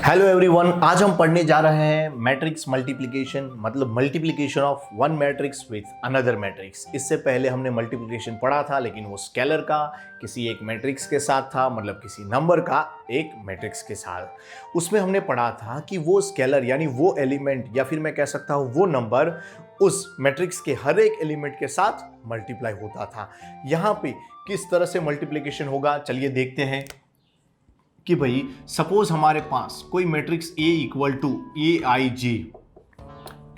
Hello everyone, आज हम पढ़ने जा रहे हैं मैट्रिक्स मल्टीप्लिकेशन, मतलब multiplication of one matrix with another matrix. इससे पहले हमने मल्टीप्लिकेशन पढ़ा था, लेकिन वो स्केलर का किसी एक मैट्रिक्स के साथ था, मतलब किसी नंबर का एक मैट्रिक्स के साथ। उसमें हमने पढ़ा था कि वो स्केलर यानी वो एलिमेंट या फिर मैं कह सकता हूँ वो नंबर उस मैट्रिक्स के हर एक एलिमेंट के साथ मल्टीप्लाई होता था। यहाँ पे किस तरह से मल्टीप्लिकेशन होगा, चलिए देखते हैं। कि भाई सपोज हमारे पास कोई matrix A equal to A I J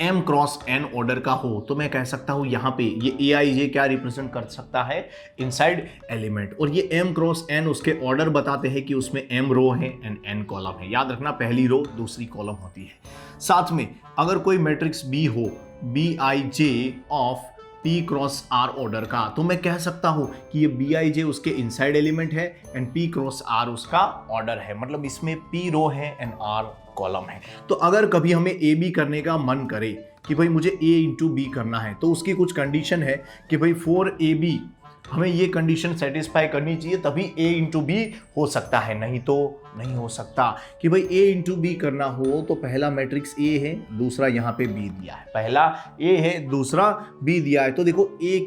M cross N order का हो, तो मैं कह सकता हूं यहां पे ये ए आई जे क्या रिप्रेजेंट कर सकता है, इनसाइड एलिमेंट। और ये एम क्रॉस एन उसके ऑर्डर बताते हैं कि उसमें एम रो है एंड एन कॉलम है। याद रखना, पहली रो दूसरी कॉलम होती है। साथ में अगर कोई मैट्रिक्स बी हो, B I J of P cross R order का, तो मैं कह सकता हूं कि ये बी आई जे उसके इनसाइड एलिमेंट है एंड P क्रॉस R उसका ऑर्डर है, मतलब इसमें P रो है एंड R कॉलम है। तो अगर कभी हमें ए बी करने का मन करे कि भाई मुझे A इंटू बी करना है, तो उसकी कुछ कंडीशन है कि भाई फॉर ए बी हमें ये कंडीशन सेटिस्फाई करनी चाहिए, तभी A इंटू बी हो सकता है, नहीं तो नहीं हो सकता। कि भाई A इंटू बी करना हो तो पहला मैट्रिक्स A है, दूसरा यहाँ पे B दिया है। पहला A है, दूसरा B दिया है। तो देखो A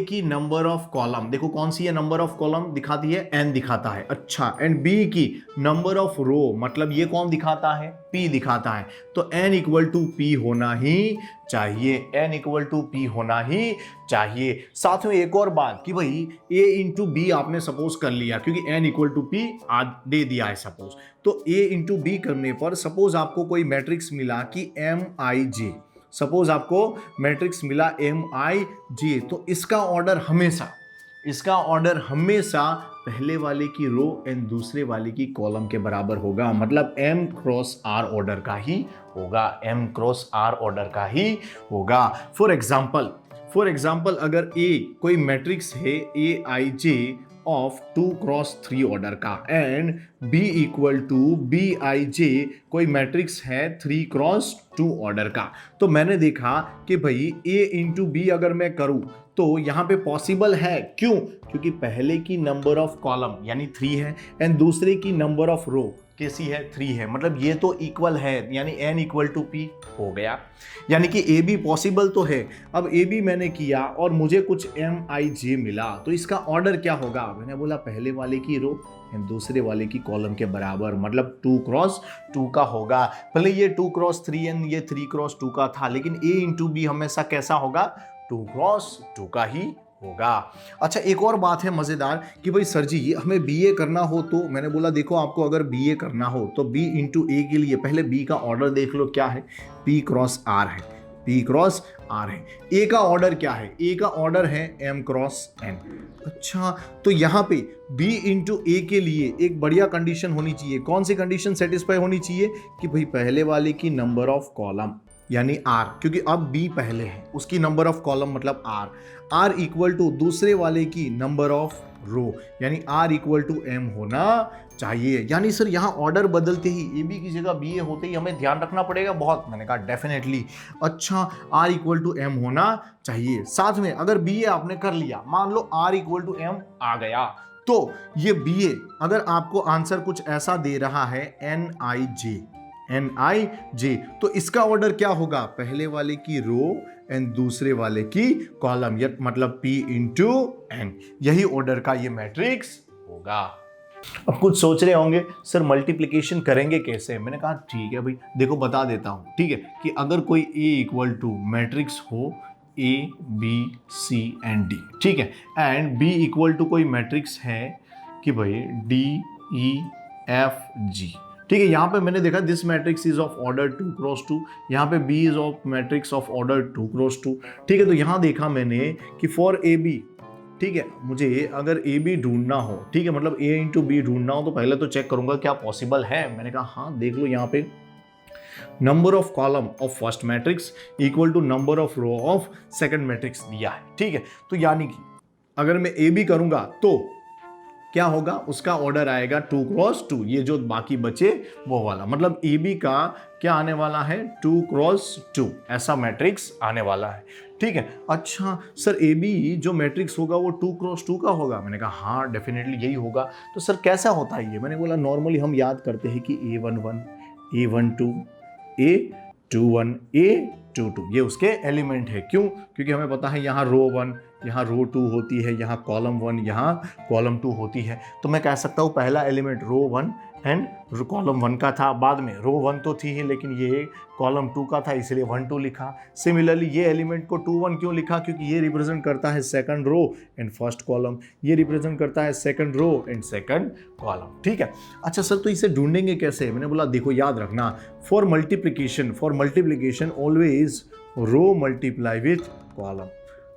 की नंबर ऑफ कॉलम देखो कौन सी है, नंबर ऑफ कॉलम दिखाती है n दिखाता है, अच्छा। एंड B की नंबर ऑफ रो, मतलब ये कौन दिखाता है, P दिखाता है। तो n इक्वल टू P होना ही चाहिए, n इक्वल टू P होना ही चाहिए। साथ में एक और बात कि भाई A इंटू बी आपने सपोज कर लिया, क्योंकि n इक्वल टू P आज दे दिया है सपोज। तो A इंटू बी करने पर सपोज आपको कोई मैट्रिक्स मिला कि एम आई जे, सपोज आपको मैट्रिक्स मिला एम आई जे, तो इसका ऑर्डर हमेशा पहले वाले की रो एंड दूसरे वाले की कॉलम के बराबर होगा, मतलब एम क्रॉस आर ऑर्डर का ही होगा, एम क्रॉस आर ऑर्डर का ही होगा। फॉर एग्जाम्पल अगर ए कोई मैट्रिक्स है A I J of 2 cross 3 order का and B equal to B I J कोई मैट्रिक्स है 3 क्रॉस 2 ऑर्डर का, तो मैंने देखा कि भाई A इंटू बी अगर मैं करूं तो यहां पे पॉसिबल है। क्यों? क्योंकि पहले की नंबर ऑफ कॉलम यानी 3 है एंड दूसरे की नंबर ऑफ रो कैसी है, 3 है, मतलब ये तो इक्वल है, यानी n इक्वल टू P हो गया, यानी कि ए बी पॉसिबल तो है। अब ए बी मैंने किया और मुझे कुछ एम आई जे मिला, तो इसका ऑर्डर क्या होगा, मैंने बोला पहले वाले की रो एंड दूसरे वाले की कॉलम के बराबर, मतलब 2 क्रॉस 2 का होगा। भले ये 2 क्रॉस 3 एंड ये 3 क्रॉस 2 का था, लेकिन ए इंटू बी हमेशा कैसा होगा, 2 क्रॉस 2 का ही होगा। अच्छा, एक और बात है मजेदार कि भाई सर जी हमें बीए करना हो, तो मैंने बोला देखो आपको अगर बीए करना हो तो बी इंटू ए के लिए पहले बी का ऑर्डर देख लो क्या है, P क्रॉस R है, P क्रॉस R है। ए का ऑर्डर क्या है, ए का ऑर्डर है M क्रॉस N। अच्छा, तो यहाँ पे B इंटू ए के लिए एक बढ़िया कंडीशन होनी चाहिए। कौन सी कंडीशन सेटिस्फाई होनी चाहिए कि भाई पहले वाले की नंबर ऑफ कॉलम यानी R, क्योंकि अब B पहले है, उसकी नंबर ऑफ कॉलम मतलब R इक्वल टू दूसरे वाले की नंबर ऑफ रो यानी R इक्वल टू M होना चाहिए। यानी सर यहाँ ऑर्डर बदलते ही ए बी की जगह बी ए होते ही हमें ध्यान रखना पड़ेगा बहुत, मैंने कहा डेफिनेटली। अच्छा, R इक्वल टू M होना चाहिए। साथ में अगर बी ए आपने कर लिया, मान लो R इक्वल टू M आ गया, तो ये बी ए अगर आपको आंसर कुछ ऐसा दे रहा है एन आई जे, तो इसका ऑर्डर क्या होगा, पहले वाले की रो एंड दूसरे वाले की कॉलम, मतलब P इंटू एन, यही ऑर्डर का ये मैट्रिक्स होगा। अब कुछ सोच रहे होंगे सर मल्टीप्लिकेशन करेंगे कैसे, मैंने कहा ठीक है भाई देखो बता देता हूं, ठीक है, कि अगर कोई A इक्वल टू मैट्रिक्स हो A B C and D, ठीक है, एंड B इक्वल टू कोई मैट्रिक्स है कि भाई D E F G, ठीक है। यहाँ पे मैंने देखा this matrix is of order 2 cross 2, यहाँ पे B is of matrix of order 2 cross 2, ठीक है। तो यहाँ देखा मैंने कि फॉर ए बी, ठीक है, मुझे अगर ए बी ढूंढना हो, ठीक है, मतलब ए इंटू बी ढूंढना हो, तो पहले तो चेक करूंगा क्या पॉसिबल है। मैंने कहा हाँ देख लो, यहाँ पे number of column of first matrix equal to number of row of second matrix दिया है, ठीक है। तो यानी कि अगर मैं ए बी करूंगा तो क्या होगा, उसका ऑर्डर आएगा 2 क्रॉस 2, ये जो बाकी बचे वो वाला, मतलब ए बी का क्या आने वाला है 2 क्रॉस 2, ऐसा मैट्रिक्स आने वाला है। ठीक है, अच्छा सर ए बी जो मैट्रिक्स होगा वो 2 क्रॉस 2 का होगा? मैंने कहा हाँ डेफिनेटली यही होगा। तो सर कैसा होता है ये? मैंने बोला नॉर्मली हम याद करते हैं कि A11 A12 A21 A22 ये उसके एलिमेंट है। क्यों? क्योंकि हमें पता है यहाँ रो 1 यहाँ रो 2 होती है, यहाँ कॉलम 1 यहाँ कॉलम 2 होती है। तो मैं कह सकता हूँ पहला एलिमेंट रो 1 एंड कॉलम 1 का था, बाद में रो 1 तो थी ही लेकिन ये कॉलम 2 का था इसलिए 1 2 लिखा। सिमिलरली ये एलिमेंट को 2 1 क्यों लिखा? क्योंकि ये रिप्रेजेंट करता है second row and first column, ये रिप्रेजेंट करता है second row and second column. ठीक है, अच्छा सर तो इसे ढूंढेंगे कैसे? मैंने बोला देखो याद रखना, for multiplication always row multiply with column.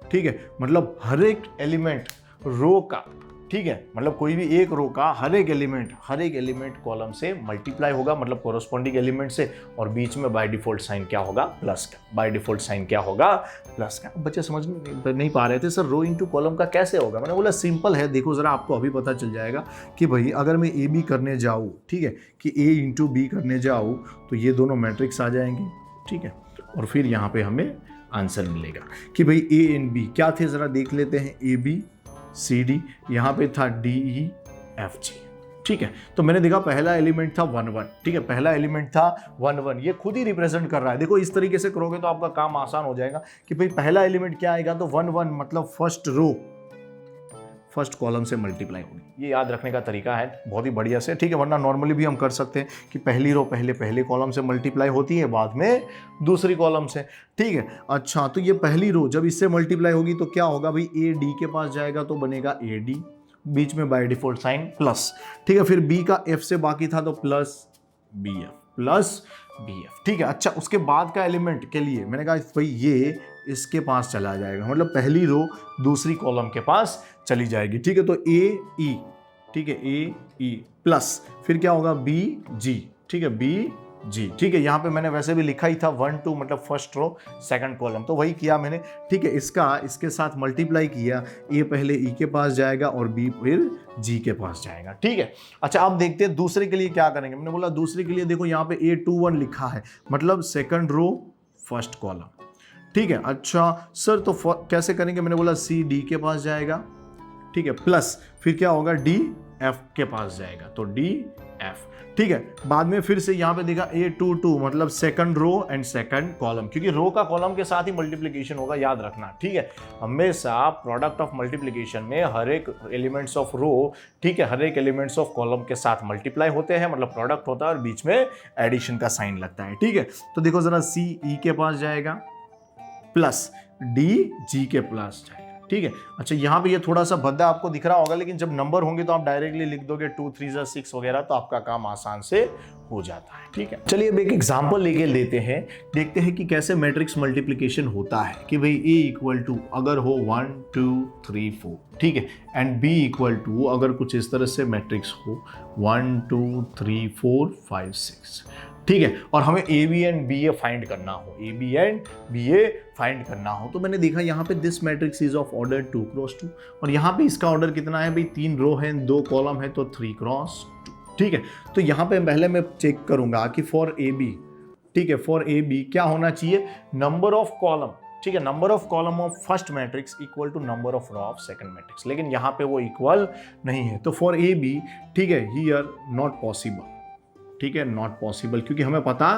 ठीक है, मतलब हर एक एलिमेंट रो का, ठीक है, मतलब कोई भी एक रो का हर एक एलिमेंट कॉलम से मल्टीप्लाई होगा, मतलब कोरोस्पोंडिंग एलिमेंट से, और बीच में बाय डिफॉल्ट साइन क्या होगा? प्लस का। बाय डिफॉल्ट साइन क्या होगा? प्लस का। बच्चे समझ नहीं पा रहे थे सर रो इंटू कॉलम का कैसे होगा? मैंने बोला सिंपल है, देखो जरा आपको अभी पता चल जाएगा कि भाई अगर मैं ए बी करने जाऊँ, ठीक है, कि ए इंटू बी करने जाऊँ तो ये दोनों मैट्रिक्स आ जाएंगे। ठीक है, और फिर यहाँ पे हमें आंसर मिलेगा कि भाई ए एंड बी क्या थे, जरा देख लेते हैं। ए बी सी डी, यहाँ पे था डी ई एफ जी। ठीक है, तो मैंने देखा पहला एलिमेंट था 1 1। ठीक है, पहला एलिमेंट था 1 1, ये खुद ही रिप्रेजेंट कर रहा है। देखो इस तरीके से करोगे तो आपका काम आसान हो जाएगा कि भाई पहला एलिमेंट क्या आएगा, तो 1 1 मतलब फर्स्ट रो फर्स्ट कॉलम से मल्टीप्लाई होगी। ये याद रखने का तरीका है बहुत ही बढ़िया से। ठीक है, वरना नॉर्मली भी हम कर सकते हैं कि पहली रो पहले कॉलम से मल्टीप्लाई होती है, बाद में दूसरी कॉलम से। ठीक है, अच्छा तो ये पहली रो जब इससे मल्टीप्लाई होगी तो क्या होगा भाई, ए डी के पास जाएगा तो बनेगा ए डी, बीच में बाय डिफॉल्ट साइन प्लस। ठीक है, फिर बी का एफ से बाकी था तो प्लस बी एफ। ठीक है, अच्छा उसके बाद का एलिमेंट के लिए मैंने कहा भाई ये इसके पास चला जाएगा, मतलब पहली रो दूसरी कॉलम के पास चली जाएगी। ठीक है, तो ए ई, ठीक है, ए ई प्लस फिर क्या होगा बी जी। ठीक है, बी जी। ठीक है, यहाँ पे मैंने वैसे भी लिखा ही था 1 2 मतलब फर्स्ट रो सेकंड कॉलम, तो वही किया मैंने। ठीक है, इसके साथ मल्टीप्लाई किया, ए पहले ई के पास जाएगा और बी फिर जी के पास जाएगा। ठीक है, अच्छा अब देखते हैं दूसरे के लिए क्या करेंगे। मैंने बोला दूसरे के लिए देखो यहाँ पे A21 लिखा है, मतलब सेकंड रो फर्स्ट कॉलम। ठीक है, अच्छा सर तो कैसे करेंगे? मैंने बोला सी डी के पास जाएगा, ठीक है, प्लस फिर क्या होगा डी एफ के पास जाएगा, तो डी एफ। ठीक है, बाद में फिर से यहाँ पे देखा A22 मतलब second row and second column, क्योंकि रो का कॉलम के साथ ही मल्टीप्लिकेशन होगा, याद रखना। ठीक है, हमेशा प्रोडक्ट ऑफ मल्टीप्लिकेशन में हर एक एलिमेंट्स ऑफ रो, ठीक है, हर एक एलिमेंट्स ऑफ कॉलम के साथ मल्टीप्लाई होते हैं, मतलब प्रोडक्ट होता है और बीच में एडिशन का साइन लगता है। ठीक है, तो देखो जरा सी ई के पास जाएगा प्लस डी जी के पास जाएगा। ठीक है, अच्छा यहाँ पे ये थोड़ा सा भद्दा आपको दिख रहा होगा, लेकिन जब नंबर होंगे तो आप डायरेक्टली लिख दोगे 2 3 6 वगैरह, तो आपका काम आसान से हो जाता है। ठीक है, चलिए अब एक एग्जांपल लेके लेते हैं, देखते हैं कि कैसे मैट्रिक्स मल्टीप्लिकेशन होता है। कि भाई a इक्वल टू अगर हो 1 2 3 4, ठीक है, एंड b इक्वल टू अगर कुछ इस तरह से मैट्रिक्स हो 1 2 3 4 5 6, ठीक है, और हमें A B and B A find करना हो, A B and B A find करना हो, तो मैंने देखा यहाँ पे this matrix is of order 2 cross 2, और यहाँ पे इसका ऑर्डर कितना है भाई, 3 रो है 2 कॉलम है, तो 3 क्रॉस 2। ठीक है, तो यहाँ पे पहले मैं चेक करूंगा कि फॉर ए बी, ठीक है, फॉर ए बी क्या होना चाहिए, नंबर ऑफ कॉलम, ठीक है, number of column of first matrix equal to number of row of second matrix, लेकिन यहाँ पे वो इक्वल नहीं है, तो फॉर ए बी, ठीक है, हियर नॉट पॉसिबल। ठीक है, नॉट पॉसिबल, क्योंकि हमें पता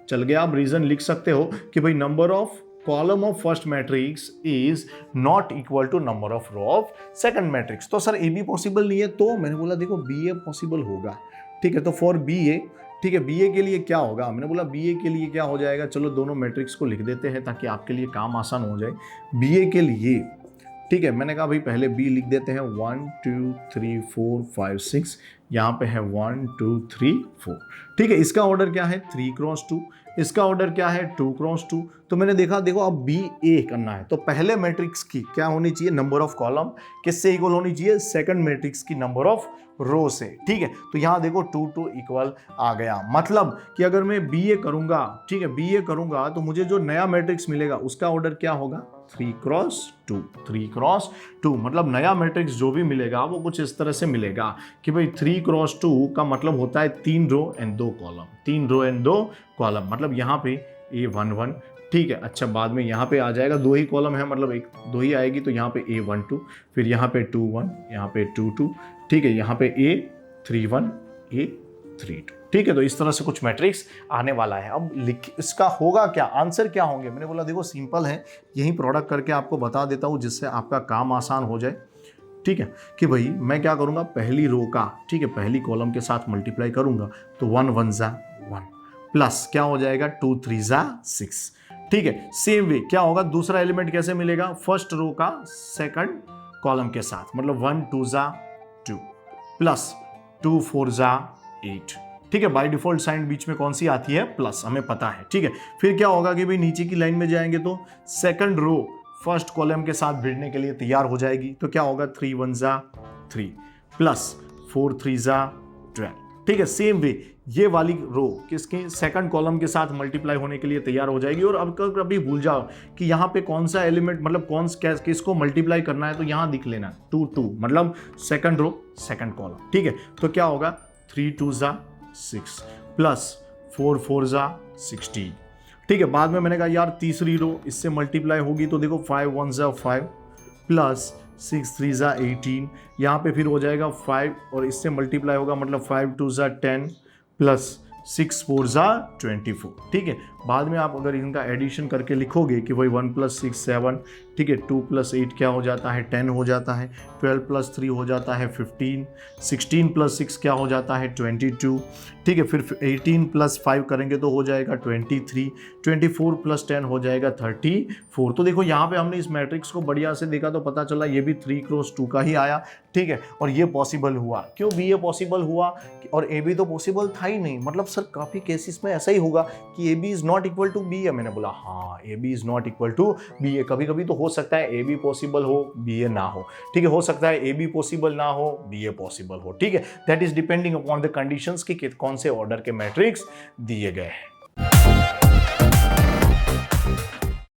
चल गया, आप रीजन लिख सकते हो कि भाई number of column of first matrix is not equal to number of row of second matrix. तो सर ए बी पॉसिबल नहीं है, तो मैंने बोला देखो बी ए पॉसिबल होगा। ठीक है, तो फॉर बी ए, ठीक है, बी ए के लिए क्या होगा, मैंने बोला बी ए के लिए क्या हो जाएगा, चलो दोनों मैट्रिक्स को लिख देते हैं ताकि आपके लिए काम आसान हो जाए। बी ए के लिए, ठीक है, मैंने कहा भाई पहले बी लिख देते हैं 1 2 3 4 5 6, यहाँ पे है 1 2 3 4। ठीक है, इसका ऑर्डर क्या है 3 क्रॉस 2, इसका ऑर्डर क्या है 2 क्रॉस 2, तो मैंने देखा देखो अब बी ए करना है, तो पहले मैट्रिक्स की क्या होनी चाहिए, नंबर ऑफ कॉलम किससे इक्वल होनी चाहिए, सेकंड मैट्रिक्स की नंबर ऑफ रो से। ठीक है, तो यहां देखो 2 2 इक्वल आ गया, मतलब कि अगर मैं बी ए करूंगा, ठीक है, बी ए करूंगा तो मुझे जो नया मैट्रिक्स मिलेगा उसका ऑर्डर क्या होगा, 3 क्रॉस 2, 3 क्रॉस 2, मतलब नया मैट्रिक्स जो भी मिलेगा वो कुछ इस तरह से मिलेगा कि भाई 3 क्रॉस 2 का मतलब होता है 3 row and 2 column, 3 row and 2 column, मतलब यहाँ पे A11, ठीक है। अच्छा, बाद में यहाँ पे आ जाएगा 2 ही कॉलम है, मतलब एक 2 ही आएगी, तो यहाँ पे A12, फिर यहाँ पे 21, यहाँ पे 22, ठीक है, यहाँ पे A31, A32, ठीक है। तो इस तरह से कुछ मैट्रिक्स आने वाला है। अब इसका होगा क्या, आंसर क्या होंगे, मैंने बोला देखो सिंपल है, यही प्रोडक्ट करके आपको बता देता हूँ जिससे आपका काम आसान हो जाए। ठीक है, कि भाई मैं क्या करूँगा, पहली रो का, ठीक है, पहली कॉलम के साथ मल्टीप्लाई करूँगा, तो 1 1 जा 1 प्लस क्या हो जाएगा 2 3 जा 6, ठीक है। सेम वे क्या होगा, दूसरा एलिमेंट कैसे मिलेगा, फर्स्ट रो का सेकंड कॉलम के साथ, मतलब 1 2 जा 2 प्लस 2 4 जा 8, ठीक है। बाय डिफॉल्ट साइन बीच में कौन सी आती है, प्लस, हमें पता है, ठीक है। फिर क्या होगा कि भाई नीचे की लाइन में जाएंगे तो सेकंड रो फर्स्ट कॉलम के साथ भिड़ने के लिए तैयार हो जाएगी, तो क्या होगा 3 1 जा 3 प्लस 4 3 जा 12, ठीक है। सेम वे ये वाली रो किसके, सेकंड कॉलम के साथ मल्टीप्लाई होने के लिए तैयार हो जाएगी। और अब कभी भूल जाओ कि यहाँ पे कौन सा एलिमेंट, मतलब कौन किसको मल्टीप्लाई करना है, तो यहाँ दिख लेना 2 2, मतलब सेकंड रो सेकंड कॉलम, ठीक है। तो क्या होगा 3 2 जा 6 प्लस 4 4 जा 16, ठीक है। बाद में मैंने कहा यार तीसरी रो इससे मल्टीप्लाई होगी, तो देखो 5 1 जा 5 प्लस 6 3 जा 18, यहाँ पे फिर हो जाएगा 5 और इससे मल्टीप्लाई होगा, मतलब 5 2 जा 10 प्लस 6 4 जा 24, ठीक है। बाद में आप अगर इनका एडिशन करके लिखोगे कि भाई 1 प्लस 6 7, ठीक है, 2 प्लस 8 क्या हो जाता है 10 हो जाता है, 12 प्लस 3 हो जाता है 15, 16 प्लस 6 क्या हो जाता है 22, ठीक है। फिर 18 प्लस 5 करेंगे तो हो जाएगा 23, 24 प्लस 10 हो जाएगा 34। तो देखो यहाँ पे हमने इस मैट्रिक्स को बढ़िया से देखा तो पता चला ये भी 3 क्रॉस 2 का ही आया, ठीक है। और ये पॉसिबल हुआ, क्यों भी ये पॉसिबल हुआ, और ए बी तो पॉसिबल था ही नहीं, मतलब सर काफ़ी केसेस में ऐसा ही होगा कि A B is not equal to B A. मैंने बोला हाँ, A B is not equal to B A, कभी कभी तो हो सकता है ए बी पॉसिबल हो बी ए ना हो, ठीक है। हो सकता है ए बी पॉसिबल ना हो बी ए पॉसिबल हो, ठीक है। That is depending upon the conditions कि कौन से ऑर्डर के मैट्रिक्स दिए गए हैं।